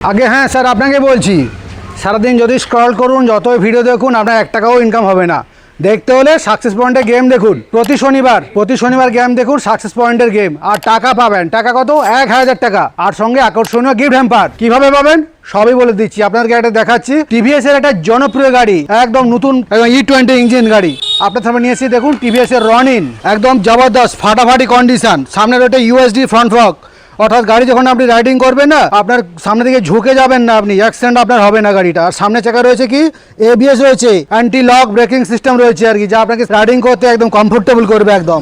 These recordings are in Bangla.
আগে হ্যাঁ স্যার আপনাকে বলছি, সারাদিন যদি স্ক্রল করুন, যতই ভিডিও দেখুন, আপনার 1 টাকাও ইনকাম হবে না। দেখতে হলে সাকসেস পয়েন্টে গেম দেখুন, প্রতি শনিবার গেম দেখুন সাকসেস পয়েন্টের গেম, আর টাকা পাবেন। টাকা কত? 1000 টাকা, আর সঙ্গে আকর্ষণীয় গিফট হ্যাম্পার। কিভাবে পাবেন সবই বলে দিচ্ছি। আপনাদেরকে একটা দেখাচ্ছি, টিভিএস এর একটা জনপ্রিয় গাড়ি, একদম নতুন E20 ইঞ্জিন গাড়ি আপনার সামনে নিয়ে এসে দেখুন। টিভিএস এর রনিন একদম জবরদস্ত ফাটাফাটি কন্ডিশন, সামনে রয়েছে ইউএসডি ফ্রন্ট ফক, অর্থাৎ গাড়ি যখন আপনি রাইডিং করবেন না, আপনার সামনে দিকে ঝুঁকে যাবেন না, আপনি অ্যাক্সিডেন্ট আপনার হবে না গাড়িটা। আর সামনে চাকা রয়েছে কি ABS রয়েছে, অ্যান্টি লক ব্রেকিং সিস্টেম রয়েছে আর কি, যা আপনাকে রাইডিং করতে একদম কমফোর্টেবল করবে একদম।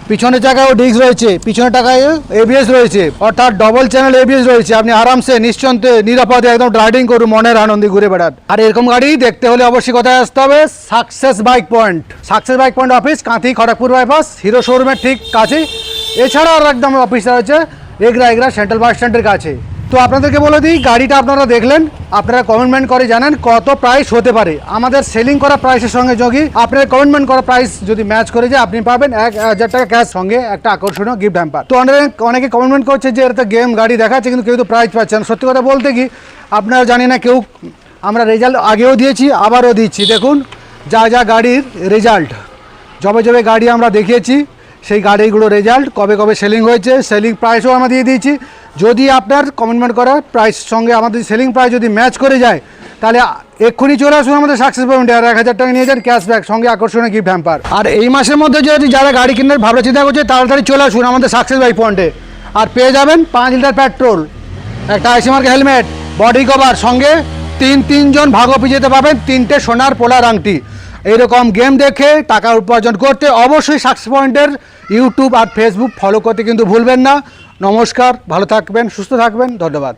পিছনে চাকাও ডিস্ক রয়েছে, পিছনে টাকায় ABS রয়েছে, অর্থাৎ ডবল চ্যানেল ABS রয়েছে। আপনি আরামসে নিশ্চিন্তে নিরাপদে একদম রাইডিং করুন, মনের আনন্দে ঘুরে বেড়ান। আর এরকম গাড়ি দেখতে হলে অবশ্যই কোথায় আসতে হবে? Success bike point. Success bike point office Kanthi Kharagpur bypass, hero শোরুমের ঠিক কাছে। এছাড়া আর একদম অফিসটা হচ্ছে এগরা সেন্ট্রাল বাস স্ট্যান্ডের কাছে। তো আপনাদেরকে বলে দিই, গাড়িটা আপনারা দেখলেন, আপনারা কমেন্টমেন্ট করে জানেন কত প্রাইস হতে পারে। আমাদের সেলিং করা প্রাইসের সঙ্গে যদি আপনার কমেন্টমেন্ট করা প্রাইস যদি ম্যাচ করে যায়, আপনি পাবেন 1000 টাকা ক্যাশ, সঙ্গে একটা আকর্ষণীয় গিফট হ্যাম্পার। তো অনেকে কমেন্টমেন্ট করছে যে এটা গেম গাড়ি দেখাচ্ছে, কিন্তু কেউ তো প্রাইস পাচ্ছে না। সত্যি কথা বলতে কি, আপনারা জানি না কেউ, আমরা রেজাল্ট আগেও দিয়েছি, আবারও দিচ্ছি। দেখুন যা গাড়ির রেজাল্ট, যবে গাড়ি আমরা দেখিয়েছি, সেই গাড়িগুলো রেজাল্ট কবে সেলিং হয়েছে, সেলিং প্রাইসও আমরা দিয়ে দিয়েছি। যদি আপনার কমেন্টমেন্ট করা প্রাইস সঙ্গে আমাদের সেলিং প্রাইস যদি ম্যাচ করে যায়, তাহলে এক্ষুনি চলে আসুন আমাদের সাকসেস পয়েন্টে, আর 1000 টাকা নিয়ে যান ক্যাশব্যাক, সঙ্গে আকর্ষণীয় গিফট হ্যাম্পার। আর এই মাসের মধ্যে যদি যারা গাড়ি কেনার ভাবনা চিন্তা করছে, তাড়াতাড়ি চলে আসুন আমাদের সাকসেস বাইক পয়েন্টে, আর পেয়ে যাবেন 5 লিটার পেট্রোল, একটা IC mark helmet, body cover, সঙ্গে তিনজন ভাগপি যেতে পাবেন 3টে সোনার পোলার আংটি। এইরকম গেম দেখে টাকা উপার্জন করতে অবশ্যই সাকসেস পয়েন্টের ইউটিউব আর ফেসবুক ফলো করতে কিন্তু ভুলবেন না। নমস্কার, ভালো থাকবেন, সুস্থ থাকবেন, ধন্যবাদ।